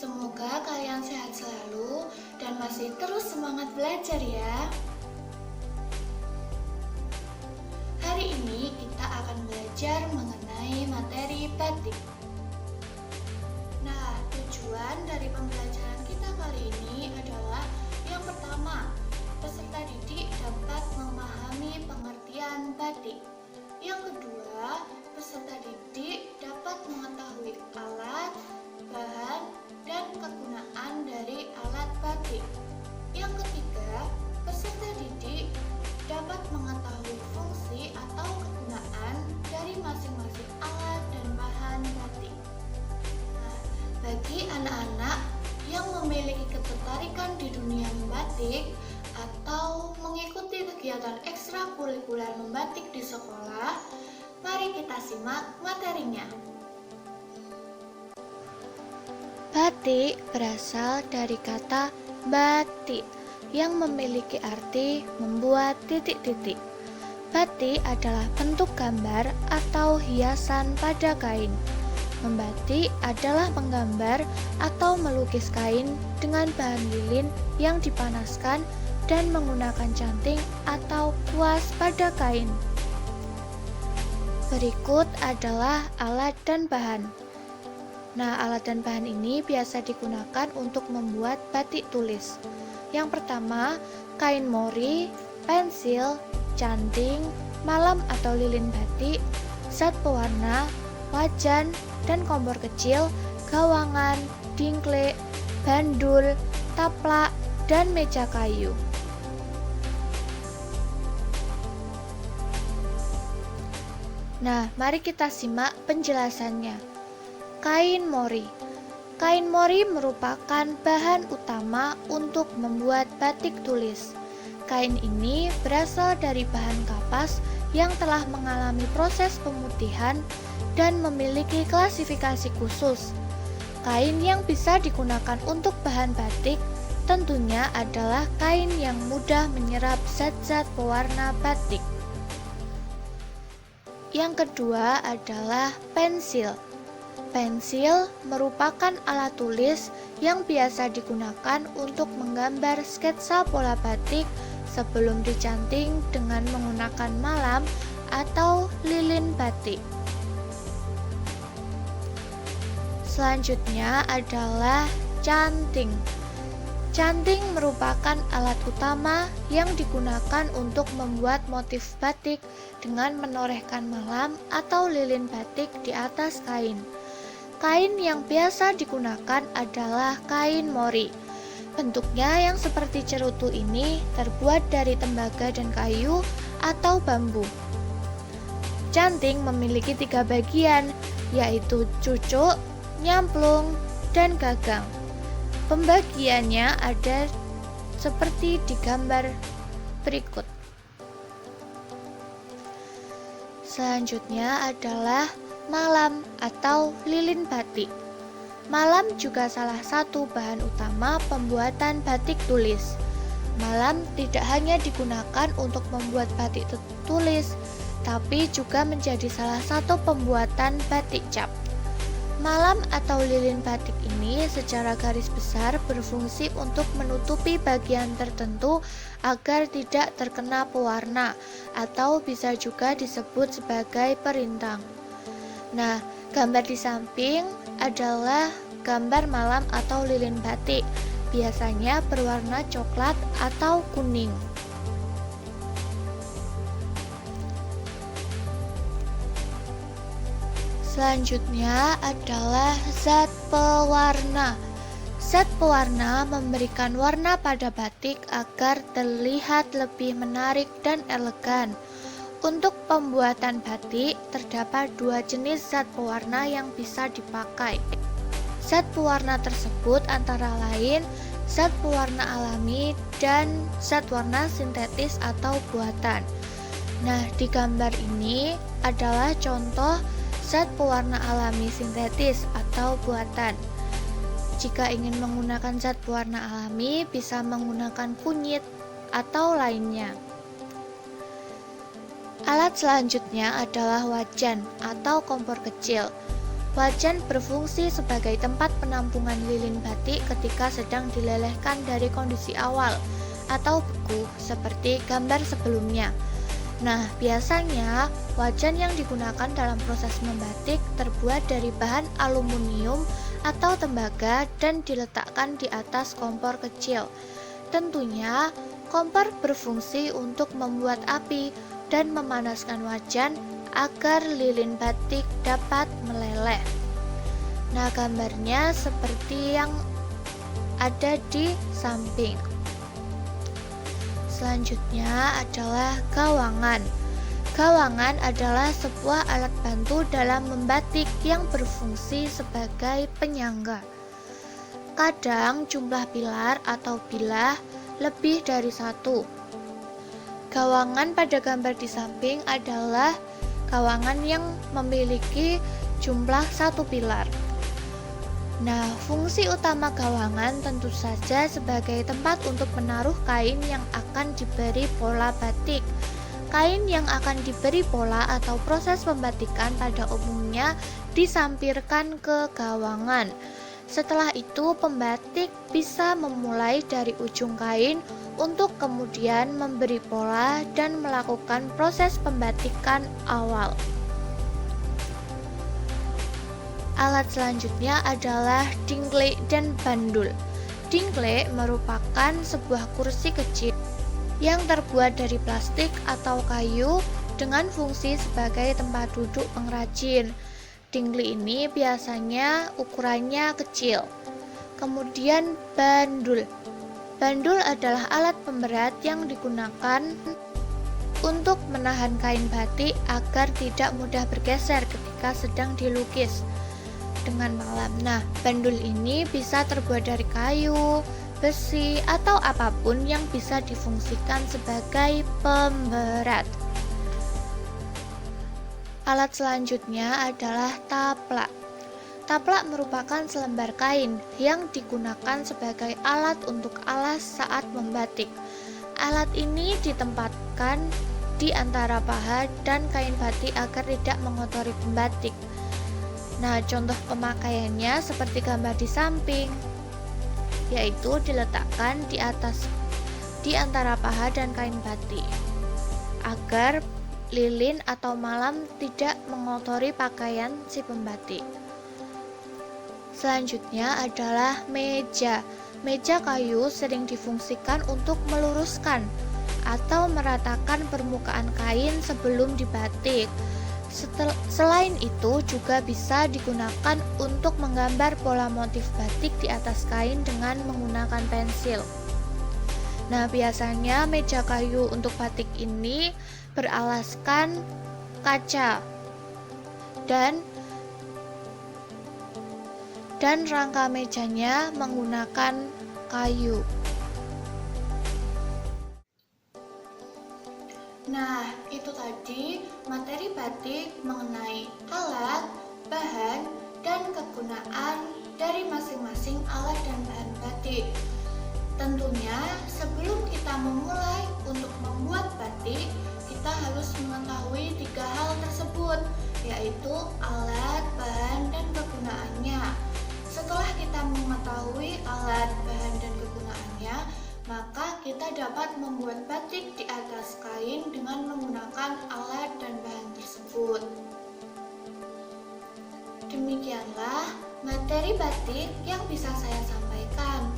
Semoga kalian sehat selalu dan masih terus semangat belajar ya. Hari ini kita akan belajar mengenai materi batik. Nah, tujuan dari pembelajaran kita kali ini adalah yang pertama, peserta didik dapat memahami pengertian batik. Yang kedua, peserta didik dapat mengetahui alat, bahan, dan kegunaan dari alat batik. Yang ketiga, peserta didik dapat mengetahui fungsi atau kegunaan dari masing-masing alat dan bahan batik. Nah, bagi anak-anak yang memiliki ketertarikan di dunia membatik atau mengikuti kegiatan ekstrakurikuler membatik di sekolah, mari kita simak materinya. Batik berasal dari kata batik yang memiliki arti membuat titik-titik. Batik adalah bentuk gambar atau hiasan pada kain. Membatik adalah menggambar atau melukis kain dengan bahan lilin yang dipanaskan dan menggunakan canting atau kuas pada kain. Berikut adalah alat dan bahan. Nah, alat dan bahan ini biasa digunakan untuk membuat batik tulis. Yang pertama, kain mori, pensil, canting, malam atau lilin batik, zat pewarna, wajan dan kompor kecil, gawangan, dingklik, bandul, taplak, dan meja kayu. Nah, mari kita simak penjelasannya. Kain mori. Kain mori merupakan bahan utama untuk membuat batik tulis. Kain ini berasal dari bahan kapas yang telah mengalami proses pemutihan dan memiliki klasifikasi khusus. Kain yang bisa digunakan untuk bahan batik tentunya adalah kain yang mudah menyerap zat-zat pewarna batik. Yang kedua adalah pensil. Pensil merupakan alat tulis yang biasa digunakan untuk menggambar sketsa pola batik sebelum dicanting dengan menggunakan malam atau lilin batik. Selanjutnya adalah canting. Canting merupakan alat utama yang digunakan untuk membuat motif batik dengan menorehkan malam atau lilin batik di atas kain. Kain yang biasa digunakan adalah kain mori. Bentuknya yang seperti cerutu ini terbuat dari tembaga dan kayu atau bambu. Canting memiliki 3 bagian, yaitu cucuk, nyamplung, dan gagang. Pembagiannya ada seperti di gambar berikut. Selanjutnya adalah malam atau lilin batik. Malam juga salah satu bahan utama pembuatan batik tulis. Malam tidak hanya digunakan untuk membuat batik tulis, tapi juga menjadi salah satu pembuatan batik cap. Malam atau lilin batik ini secara garis besar berfungsi untuk menutupi bagian tertentu agar tidak terkena pewarna, atau bisa juga disebut sebagai perintang. Nah, gambar di samping adalah gambar malam atau lilin batik, biasanya berwarna coklat atau kuning. Selanjutnya adalah zat pewarna. Zat pewarna memberikan warna pada batik agar terlihat lebih menarik dan elegan. Untuk pembuatan batik, terdapat 2 jenis zat pewarna yang bisa dipakai. Zat pewarna tersebut antara lain zat pewarna alami dan zat warna sintetis atau buatan. Nah, di gambar ini adalah contoh zat pewarna alami sintetis atau buatan. Jika ingin menggunakan zat pewarna alami, bisa menggunakan kunyit atau lainnya. Alat selanjutnya adalah wajan atau kompor kecil. Wajan berfungsi sebagai tempat penampungan lilin batik ketika sedang dilelehkan dari kondisi awal atau beku seperti gambar sebelumnya. Nah, biasanya wajan yang digunakan dalam proses membatik terbuat dari bahan aluminium atau tembaga dan diletakkan di atas kompor kecil. Tentunya, kompor berfungsi untuk membuat api dan memanaskan wajan agar lilin batik dapat meleleh. Nah, gambarnya seperti yang ada di samping. Selanjutnya adalah gawangan. Gawangan adalah sebuah alat bantu dalam membatik yang berfungsi sebagai penyangga. Kadang jumlah pilar atau bilah lebih dari satu. Gawangan pada gambar di samping adalah gawangan yang memiliki jumlah satu pilar. Nah, fungsi utama gawangan tentu saja sebagai tempat untuk menaruh kain yang akan diberi pola batik. Kain yang akan diberi pola atau proses pembatikan pada umumnya disampirkan ke gawangan. Setelah itu, pembatik bisa memulai dari ujung kain untuk kemudian memberi pola dan melakukan proses pembatikan awal. Alat selanjutnya adalah dingle dan bandul. Dingle merupakan sebuah kursi kecil yang terbuat dari plastik atau kayu dengan fungsi sebagai tempat duduk pengrajin. Dingle ini biasanya ukurannya kecil. Kemudian bandul. Bandul adalah alat pemberat yang digunakan untuk menahan kain batik agar tidak mudah bergeser ketika sedang dilukis dengan malam. Nah, bandul ini bisa terbuat dari kayu, besi, atau apapun yang bisa difungsikan sebagai pemberat. Alat selanjutnya adalah taplak. Taplak merupakan selembar kain yang digunakan sebagai alat untuk alas saat membatik. Alat ini ditempatkan di antara paha dan kain batik agar tidak mengotori pembatik. Nah, contoh pemakaiannya seperti gambar di samping, yaitu diletakkan di antara paha dan kain batik agar lilin atau malam tidak mengotori pakaian si pembatik. Selanjutnya adalah meja. Meja kayu sering difungsikan untuk meluruskan atau meratakan permukaan kain sebelum dibatik. Selain itu juga bisa digunakan untuk menggambar pola motif batik di atas kain dengan menggunakan pensil. Nah, biasanya meja kayu untuk batik ini beralaskan kaca dan rangka mejanya menggunakan kayu. Nah, itu tadi materi batik mengenai alat, bahan, dan kegunaan dari masing-masing alat dan bahan batik. Tentunya sebelum kita memulai untuk membuat batik, kita harus mengetahui 3 hal tersebut, yaitu alat, bahan, dan kegunaannya. Setelah kita mengetahui alat, bahan, dan kegunaannya, maka kita dapat membuat batik di atas kain dengan menggunakan alat dan bahan tersebut. Demikianlah materi batik yang bisa saya sampaikan.